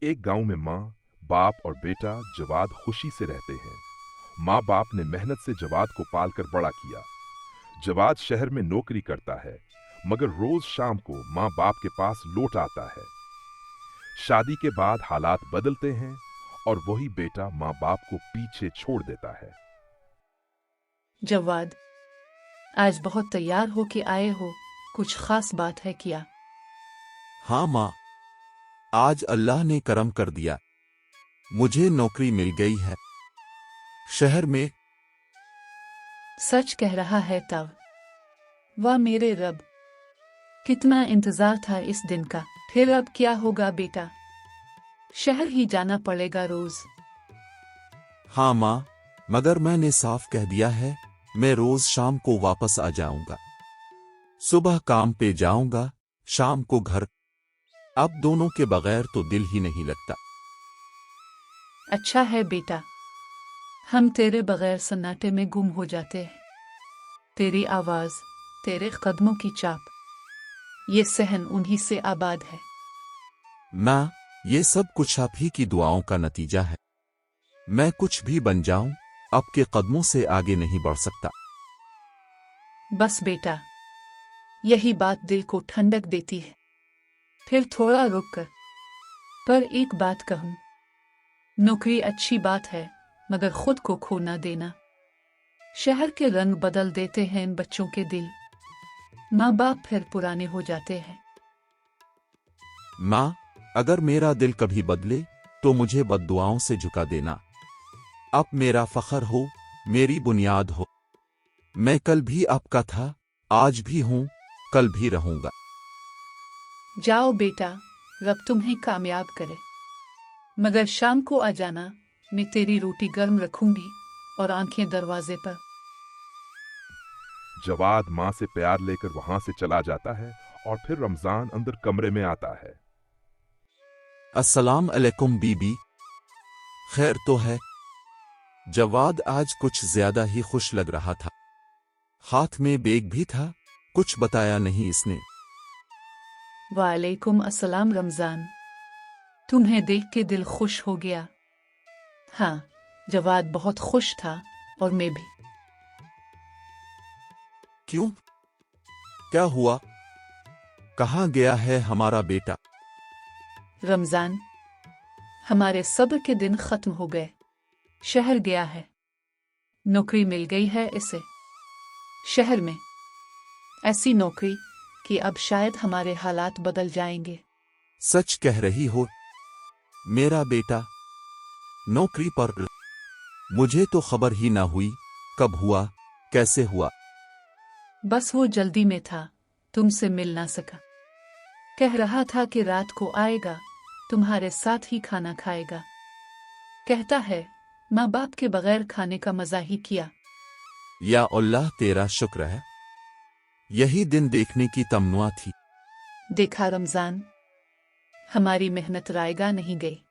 एक गांव में माँ, बाप और बेटा जवाद खुशी से रहते हैं। माँ बाप ने मेहनत से जवाद को पालकर बड़ा किया। जवाद शहर में नौकरी करता है, मगर रोज शाम को माँ बाप के पास लौट आता है। शादी के बाद हालात बदलते हैं और वही बेटा माँ बाप को पीछे छोड़ देता है। जवाद, आज बहुत तैयार हो के आए हो, कुछ खास बात है क्या? हाँ माँ, आज अल्लाह ने करम कर दिया, मुझे नौकरी मिल गई है शहर में। सच कह रहा है तब? वाह मेरे रब, कितना इंतजार था इस दिन का। फिर अब क्या होगा बेटा? शहर ही जाना पड़ेगा रोज? हाँ माँ, मगर मैंने साफ कह दिया है, मैं रोज शाम को वापस आ जाऊंगा। सुबह काम पे जाऊंगा, शाम को घर। अब दोनों के बगैर तो दिल ही नहीं लगता। अच्छा है बेटा, हम तेरे बगैर सन्नाटे में गुम हो जाते हैं। तेरी आवाज, तेरे कदमों की चाप, ये सहन उन्हीं से आबाद है। माँ, ये सब कुछ आप ही की दुआओं का नतीजा है। मैं कुछ भी बन जाऊं, आपके कदमों से आगे नहीं बढ़ सकता। बस बेटा, यही बात दिल को ठंडक देती है। फिर थोड़ा रुक कर, पर एक बात कहूं, नौकरी अच्छी बात है, मगर खुद को खो ना देना। शहर के रंग बदल देते हैं इन बच्चों के दिल, माँ बाप फिर पुराने हो जाते हैं। माँ, अगर मेरा दिल कभी बदले तो मुझे बद्दुआओं से झुका देना। आप मेरा फख्र हो, मेरी बुनियाद हो। मैं कल भी आपका था, आज भी हूं, कल भी रहूंगा। जाओ बेटा, रब तुम्हें कामयाब करे। मगर शाम को आ जाना, मैं तेरी रोटी गर्म रखूंगी और आंखें दरवाजे पर। जवाद माँ से प्यार लेकर वहां से चला जाता है और फिर रमजान अंदर कमरे में आता है। अस्सलाम अलैकुम बीबी, खैर तो है? जवाद आज कुछ ज्यादा ही खुश लग रहा था। हाथ में बैग भी था, कुछ बताया नहीं इसने। वालेकुम अस्सलाम रमजान, तुम्हें देख के दिल खुश हो गया। हाँ, जवाद बहुत खुश था और मैं भी। क्यों? क्या हुआ? कहाँ गया है हमारा बेटा? रमजान, हमारे सब्र के दिन खत्म हो गए। शहर गया है, नौकरी मिल गई है इसे शहर में। ऐसी नौकरी कि अब शायद हमारे हालात बदल जाएंगे। सच कह रही हो मेरा बेटा? नौकरी पर? मुझे तो खबर ही ना हुई, कब हुआ, कैसे हुआ? बस वो जल्दी में था, तुमसे मिल ना सका। कह रहा था कि रात को आएगा, तुम्हारे साथ ही खाना खाएगा। कहता है माँ बाप के बगैर खाने का मजा ही किया। या अल्लाह, तेरा शुक्र है, यही दिन देखने की तमन्ना थी। देखा रमजान, हमारी मेहनत रायगा नहीं गई।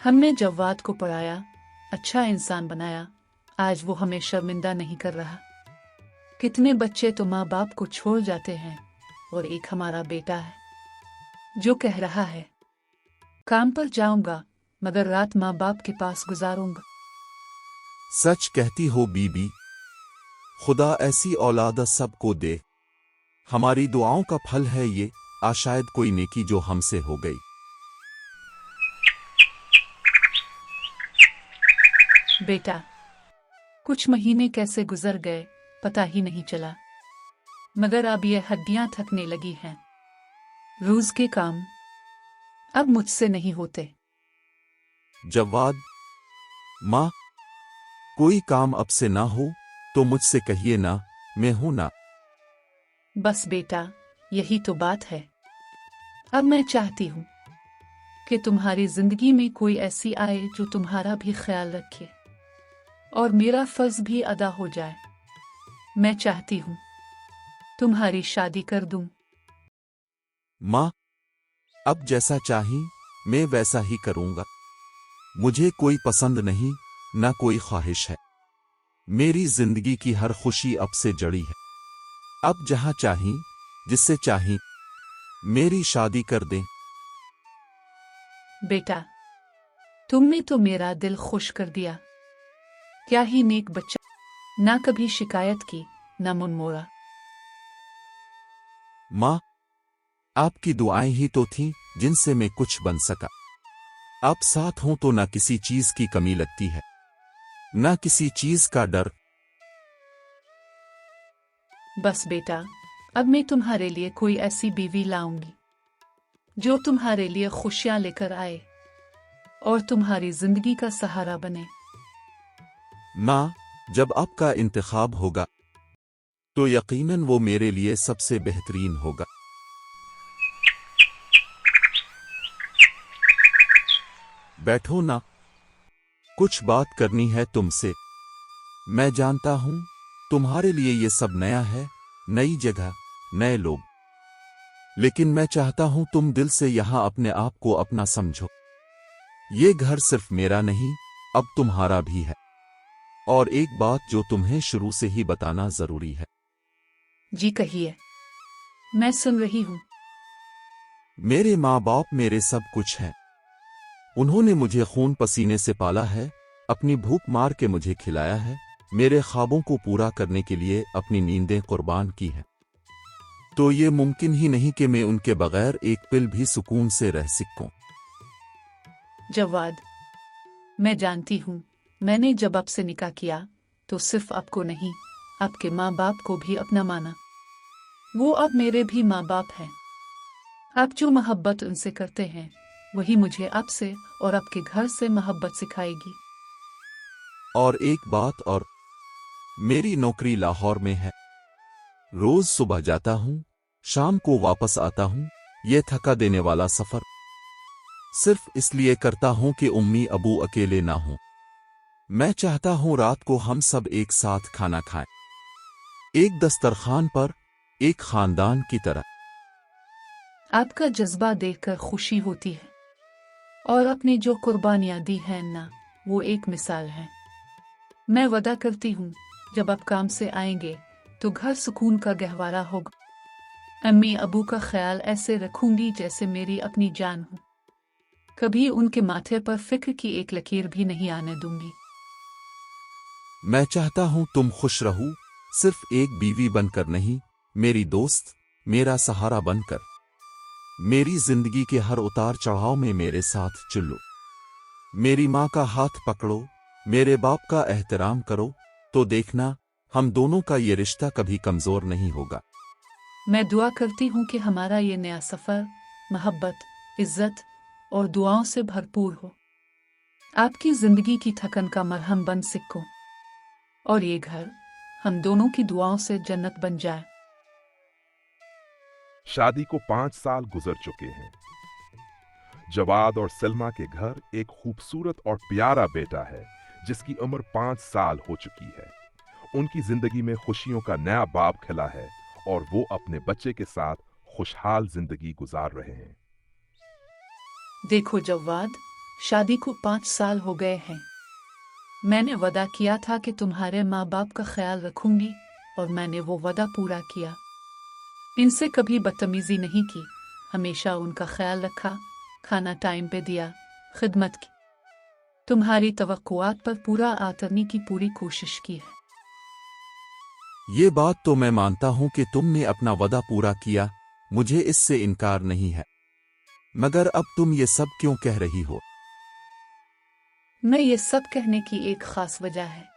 हमने जवाद को पढ़ाया, अच्छा इंसान बनाया, आज वो हमें शर्मिंदा नहीं कर रहा। कितने बच्चे तो माँ बाप को छोड़ जाते हैं, और एक हमारा बेटा है जो कह रहा है काम पर जाऊंगा, मगर रात माँ बाप के पास गुजारूंगा। सच कहती हो बीबी, खुदा ऐसी औलाद सबको दे। हमारी दुआओं का फल है ये, शायद कोई नेकी जो हमसे हो गई। बेटा, कुछ महीने कैसे गुजर गए पता ही नहीं चला, मगर अब ये हड्डियां थकने लगी हैं। रोज के काम अब मुझसे नहीं होते। जवाद, माँ, कोई काम अब से ना हो तो मुझसे कहिए ना, मैं हूं ना। बस बेटा, यही तो बात है। अब मैं चाहती हूँ कि तुम्हारी जिंदगी में कोई ऐसी आए जो तुम्हारा भी ख्याल रखे और मेरा फर्ज भी अदा हो जाए। मैं चाहती हूँ तुम्हारी शादी कर दूं। माँ, अब जैसा चाही मैं वैसा ही करूंगा। मुझे कोई पसंद नहीं, ना कोई ख्वाहिश है। मेरी जिंदगी की हर खुशी अब से जड़ी है। अब जहां चाही, जिससे चाही, मेरी शादी कर दें। बेटा, तुमने तो मेरा दिल खुश कर दिया। क्या ही नेक बच्चा, ना कभी शिकायत की, ना मुनमुरा। माँ, आपकी दुआएं ही तो थीं जिनसे मैं कुछ बन सका। आप साथ हों तो ना किसी चीज की कमी लगती है, ना किसी चीज का डर। बस बेटा, अब मैं तुम्हारे लिए कोई ऐसी बीवी लाऊंगी जो तुम्हारे लिए खुशियां लेकर आए और तुम्हारी जिंदगी का सहारा बने। माँ, जब आपका इंतखाब होगा तो यकीनन वो मेरे लिए सबसे बेहतरीन होगा। बैठो ना, कुछ बात करनी है तुमसे। मैं जानता हूं तुम्हारे लिए ये सब नया है, नई जगह, नए लोग, लेकिन मैं चाहता हूं तुम दिल से यहां अपने आप को अपना समझो। ये घर सिर्फ मेरा नहीं, अब तुम्हारा भी है। और एक बात जो तुम्हें शुरू से ही बताना जरूरी है। जी कहिए, मैं सुन रही हूं। मेरे माँ बाप मेरे सब कुछ हैं। उन्होंने मुझे खून पसीने से पाला है, अपनी भूख मार के मुझे खिलाया है, मेरे ख्वाबों को पूरा करने के लिए अपनी नींदें कुर्बान की हैं। तो ये मुमकिन ही नहीं कि मैं उनके बगैर एक पल भी सुकून से रह सकूं। जवाद, मैं जानती हूं, मैंने जब आपसे निकाह किया तो सिर्फ आपको नहीं, आपके माँ बाप को भी अपना माना। वो अब मेरे भी माँ बाप हैं। आप जो मोहब्बत उनसे करते हैं वही मुझे आपसे और आपके घर से मोहब्बत सिखाएगी। और एक बात और, मेरी नौकरी लाहौर में है। रोज सुबह जाता हूं, शाम को वापस आता हूं। ये थका देने वाला सफर सिर्फ इसलिए करता हूं कि उम्मी अबू अकेले ना हों। मैं चाहता हूं रात को हम सब एक साथ खाना खाएं, एक दस्तरखान पर, एक खानदान की तरह। आपका जज्बा देखकर खुशी होती है और आपने जो कुर्बानियां दी हैं ना, वो एक मिसाल है। मैं वादा करती हूँ, जब आप काम से आएंगे तो घर सुकून का गहवारा होगा। अम्मी अबू का ख्याल ऐसे रखूंगी जैसे मेरी अपनी जान हो। कभी उनके माथे पर फिक्र की एक लकीर भी नहीं आने दूंगी। मैं चाहता हूं तुम खुश रहो, सिर्फ एक बीवी बनकर नहीं, मेरी दोस्त, मेरा सहारा बनकर। मेरी जिंदगी के हर उतार चढ़ाव में मेरे साथ चलो। मेरी माँ का हाथ पकड़ो, मेरे बाप का एहतराम करो, तो देखना हम दोनों का ये रिश्ता कभी कमजोर नहीं होगा। मैं दुआ करती हूँ कि हमारा ये नया सफर मोहब्बत, इज्जत और दुआओं से भरपूर हो। आपकी जिंदगी की थकन का मरहम बन सको और ये घर हम दोनों की दुआओं से जन्नत बन जाए। शादी को 5 साल गुजर चुके हैं। जवाद और सलमा के घर एक खूबसूरत और प्यारा बेटा है जिसकी उम्र 5 साल हो चुकी है। उनकी जिंदगी में खुशियों का नया बाब खिला है और वो अपने बच्चे के साथ खुशहाल जिंदगी गुजार रहे हैं। देखो जवाद, शादी को 5 साल हो गए हैं। मैंने वादा किया था कि तुम्हारे माँ बाप का ख्याल रखूंगी और मैंने वो वादा पूरा किया। इनसे कभी बदतमीजी नहीं की, हमेशा उनका ख्याल रखा, खाना टाइम पे दिया, खिदमत की। तुम्हारी तवक्कुआत पर पूरा उतरने की पूरी कोशिश की है। ये बात तो मैं मानता हूं कि तुमने अपना वादा पूरा किया, मुझे इससे इनकार नहीं है। मगर अब तुम ये सब क्यों कह रही हो? मैं ये सब कहने की एक खास वजह है।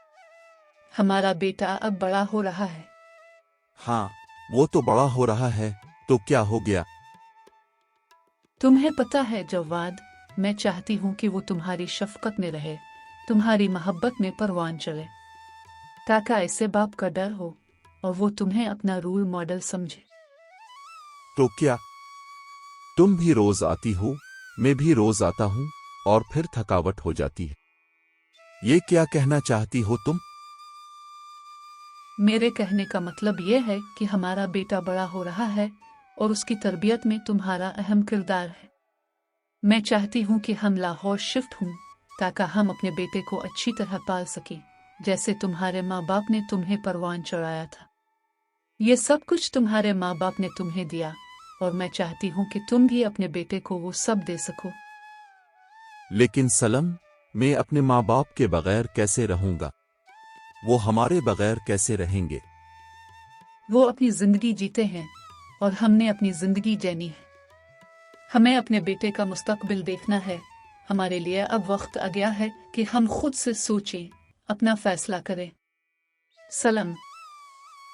हमारा बेटा अब बड़ा हो रहा है। हाँ, वो तो बड़ा हो रहा है, तो क्या हो गया? तुम्हें पता है जवाद, मैं चाहती हूँ कि वो तुम्हारी शफकत में रहे, तुम्हारी मोहब्बत में परवान चले, ताकि ऐसे बाप का डर हो और वो तुम्हें अपना रोल मॉडल समझे। तो क्या तुम भी रोज आती हो, मैं भी रोज आता हूं, और फिर थकावट हो जाती है? ये क्या कहना चाहती हो तुम? मेरे कहने का मतलब ये है कि हमारा बेटा बड़ा हो रहा है और उसकी तरबियत में तुम्हारा अहम किरदार है। मैं चाहती हूँ कि हम लाहौर शिफ्ट हों ताकि हम अपने बेटे को अच्छी तरह पाल सकें, जैसे तुम्हारे माँ बाप ने तुम्हें परवान चढ़ाया था। ये सब कुछ तुम्हारे माँ बाप ने तुम्हें दिया और मैं चाहती हूँ कि तुम भी अपने बेटे को वो सब दे सको। लेकिन सलम, मैं अपने माँ बाप के बगैर कैसे रहूंगा? वो हमारे बगैर कैसे रहेंगे? वो अपनी जिंदगी जीते हैं और हमने अपनी जिंदगी जीनी है। हमें अपने बेटे का मुस्तकबिल देखना है। हमारे लिए अब वक्त आ गया है कि हम खुद से सोचें, अपना फैसला करें। सलम,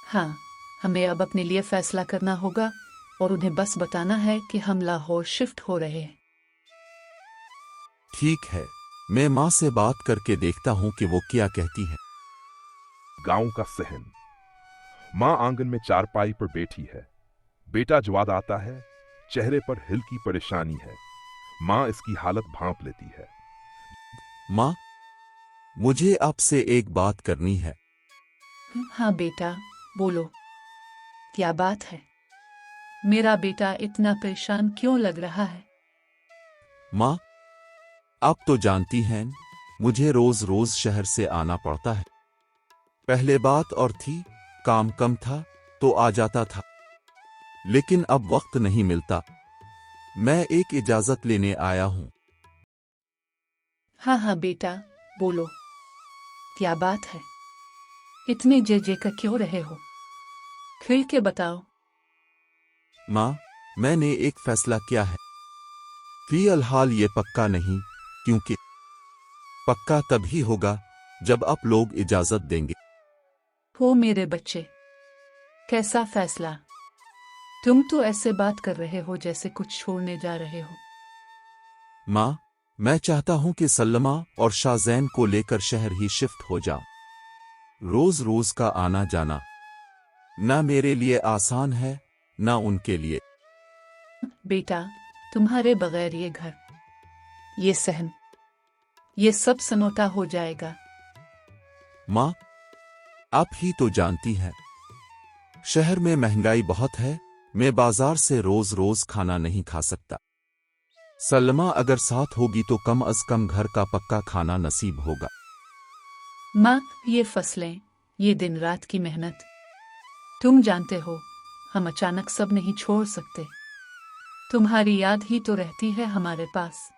हाँ, हमें अब अपने लिए फैसला करना होगा और उन्हें बस बताना है कि हम लाहौर शिफ्ट हो रहे हैं। ठीक है, मैं माँ से बात करके देखता हूँ कि वो क्या कहती है। गांव का सहन। मां आंगन में चारपाई पर बैठी है। बेटा जवाद आता है। चेहरे पर हल्की परेशानी है। मां इसकी हालत भांप लेती है। माँ, मुझे आपसे एक बात करनी है। हाँ बेटा, बोलो, क्या बात है? मेरा बेटा इतना परेशान क्यों लग रहा है? माँ, आप तो जानती हैं, मुझे रोज रोज शहर से आना पड़ता है। पहले बात और थी, काम कम था तो आ जाता था, लेकिन अब वक्त नहीं मिलता। मैं एक इजाजत लेने आया हूँ। हाँ हाँ बेटा, बोलो, क्या बात है? इतने जे का क्यों रहे हो? खुल के बताओ। माँ, मैंने एक फैसला किया है। फिलहाल ये पक्का नहीं, क्योंकि पक्का तभी होगा जब आप लोग इजाजत देंगे। हो मेरे बच्चे, कैसा फैसला? तुम तो ऐसे बात कर रहे हो जैसे कुछ छोड़ने जा रहे हो। माँ, मैं चाहता हूं कि सल्लमा और शाज़ैन को लेकर शहर ही शिफ्ट हो जाऊं। रोज रोज का आना जाना ना मेरे लिए आसान है, ना उनके लिए। बेटा, तुम्हारे बगैर ये घर, ये सहन, ये सब सनोटा हो जाएगा। माँ, आप ही तो जानती हैं, शहर में महंगाई बहुत है। मैं बाजार से रोज रोज खाना नहीं खा सकता। सल्लमा अगर साथ होगी तो कम अज कम घर का पक्का खाना नसीब होगा। माँ, ये फसलें, ये दिन रात की मेहनत, तुम जानते हो, हम अचानक सब नहीं छोड़ सकते। तुम्हारी याद ही तो रहती है हमारे पास।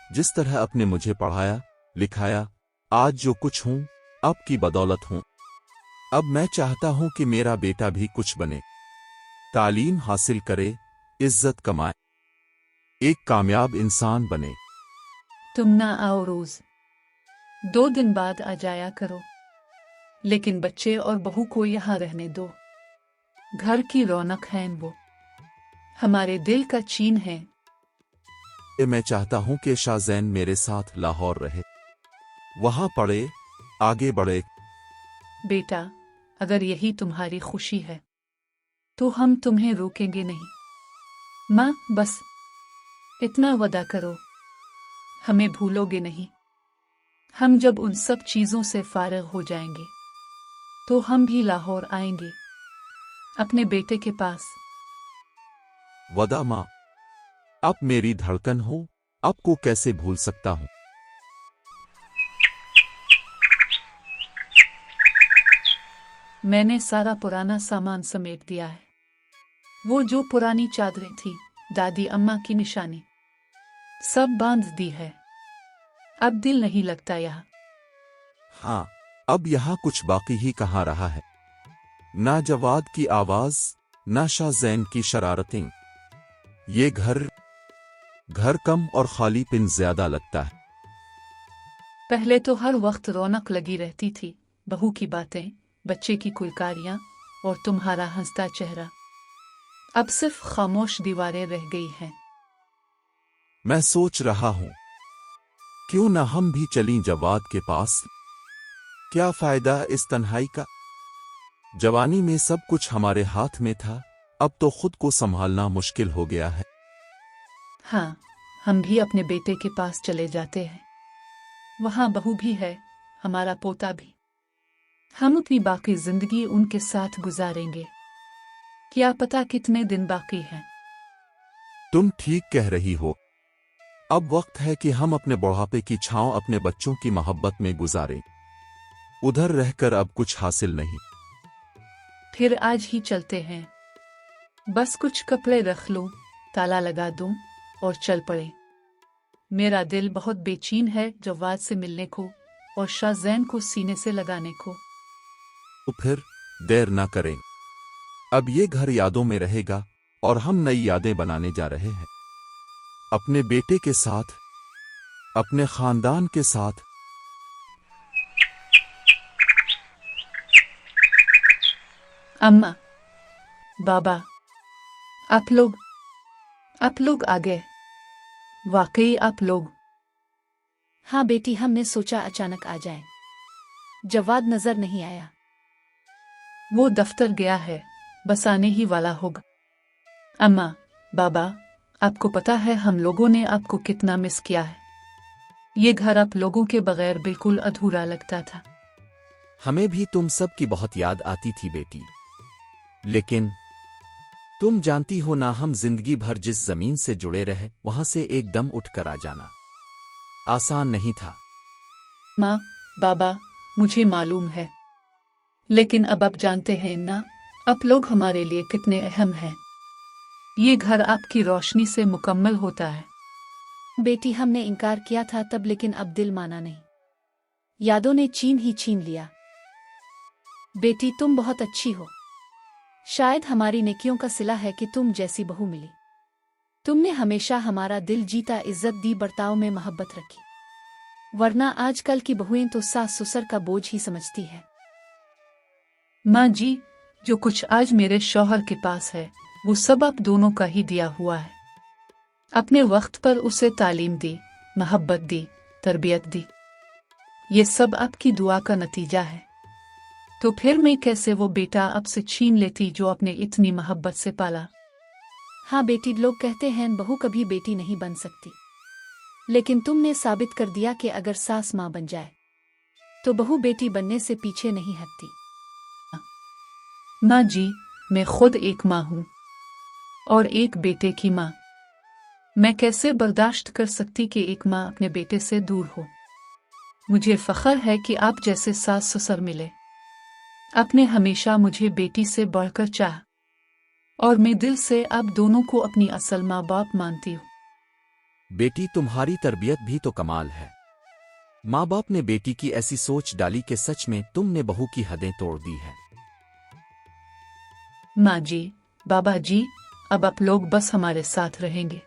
जिस तरह आपने मुझे पढ़ाया लिखाया, आज जो कुछ हूं आपकी बदौलत हूं। अब मैं चाहता हूं कि मेरा बेटा भी कुछ बने, तालीम हासिल करे, इज्जत कमाए, एक कामयाब इंसान बने। तुम ना आओ रोज, 2 दिन बाद आ जाया करो, लेकिन बच्चे और बहू को यहाँ रहने दो। घर की रौनक हैं वो, हमारे दिल का चीन है। मैं चाहता हूं कि शाज़ैन मेरे साथ लाहौर रहे, वहां पढ़े, आगे बढ़े। बेटा, अगर यही तुम्हारी खुशी है तो हम तुम्हें रोकेंगे नहीं। माँ, बस इतना वादा करो, हमें भूलोगे नहीं। हम जब उन सब चीजों से फारिग हो जाएंगे तो हम भी लाहौर आएंगे, अपने बेटे के पास। वदा माँ, आप मेरी धड़कन हो, आपको कैसे भूल सकता हूं। मैंने सारा पुराना सामान समेट दिया है। वो जो पुरानी चादरें थी, दादी अम्मा की निशानी, सब बांध दी है। अब दिल नहीं लगता यहाँ। हाँ, अब यहां कुछ बाकी ही कहाँ रहा है। ना जवाद की आवाज, ना शाज़ैन की शरारतें। ये घर कम और खालीपन ज्यादा लगता है। पहले तो हर वक्त रौनक लगी रहती थी, बहू की बातें, बच्चे की कुलकारियां और तुम्हारा हंसता चेहरा। अब सिर्फ खामोश दीवारें रह गई हैं। मैं सोच रहा हूं, क्यों ना हम भी चलीं जवाद के पास। क्या फायदा इस तन्हाई का। जवानी में सब कुछ हमारे हाथ में था, अब तो खुद को संभालना मुश्किल हो गया है। हाँ, हम भी अपने बेटे के पास चले जाते हैं। वहां बहू भी है, हमारा पोता भी। हम अपनी बाकी जिंदगी उनके साथ गुजारेंगे। क्या पता कितने दिन बाकी हैं। तुम ठीक कह रही हो। अब वक्त है कि हम अपने बुढ़ापे की छांव अपने बच्चों की मोहब्बत में गुजारें। उधर रहकर अब कुछ हासिल नहीं। फिर आज ही चलते हैं। बस कुछ कपड़े रख लो, ताला लगा दूं और चल पड़े। मेरा दिल बहुत बेचैन है जवाद से मिलने को और शाहजैन को सीने से लगाने को। तो फिर देर ना करें। अब ये घर यादों में रहेगा और हम नई यादें बनाने जा रहे हैं, अपने बेटे के साथ, अपने खानदान के साथ। अम्मा, बाबा, आप लोग आ गए। वाकई आप लोग। हाँ बेटी, हमने सोचा अचानक आ जाए। जवाद नजर नहीं आया। वो दफ्तर गया है, बस आने ही वाला होगा। अम्मा, बाबा, आपको पता है हम लोगों ने आपको कितना मिस किया है। ये घर आप लोगों के बगैर बिल्कुल अधूरा लगता था। हमें भी तुम सब की बहुत याद आती थी बेटी, लेकिन तुम जानती हो ना, हम जिंदगी भर जिस जमीन से जुड़े रहे वहां से एकदम उठकर आ जाना आसान नहीं था। माँ, बाबा, मुझे मालूम है, लेकिन अब आप जानते हैं ना, आप लोग हमारे लिए कितने अहम हैं। ये घर आपकी रोशनी से मुकम्मल होता है। बेटी, हमने इनकार किया था तब, लेकिन अब दिल माना नहीं। यादों ने छीन लिया। बेटी, तुम बहुत अच्छी हो। शायद हमारी नेकियों का सिला है कि तुम जैसी बहू मिली। तुमने हमेशा हमारा दिल जीता, इज्जत दी, बर्ताव में मोहब्बत रखी। वरना आजकल की बहुएं तो सास ससुर का बोझ ही समझती है। माँ जी, जो कुछ आज मेरे शौहर के पास है वो सब आप दोनों का ही दिया हुआ है। अपने वक्त पर उसे तालीम दी, मोहब्बत दी, तरबियत दी। ये सब आपकी दुआ का नतीजा है। तो फिर मैं कैसे वो बेटा आपसे छीन लेती जो आपने इतनी मोहब्बत से पाला। हाँ बेटी, लोग कहते हैं बहू कभी बेटी नहीं बन सकती, लेकिन तुमने साबित कर दिया कि अगर सास माँ बन जाए तो बहू बेटी बनने से पीछे नहीं हटती। माँ जी, मैं खुद एक माँ हूँ और एक बेटे की माँ। मैं कैसे बर्दाश्त कर सकती कि एक माँ अपने बेटे से दूर हो। मुझे फख्र है कि आप जैसे सास ससुर मिले। आपने हमेशा मुझे बेटी से बढ़कर चाहा और मैं दिल से आप दोनों को अपनी असल माँ बाप मानती हूँ। बेटी, तुम्हारी तरबियत भी तो कमाल है। माँ बाप ने बेटी की ऐसी सोच डाली कि सच में तुमने बहू की हदें तोड़ दी है। माँ जी, बाबा जी, अब आप लोग बस हमारे साथ रहेंगे।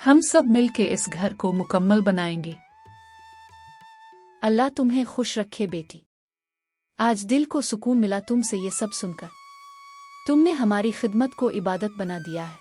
हम सब मिलके इस घर को मुकम्मल बनाएंगे। अल्लाह तुम्हें खुश रखे बेटी। आज दिल को सुकून मिला तुमसे ये सब सुनकर। तुमने हमारी खिदमत को इबादत बना दिया है।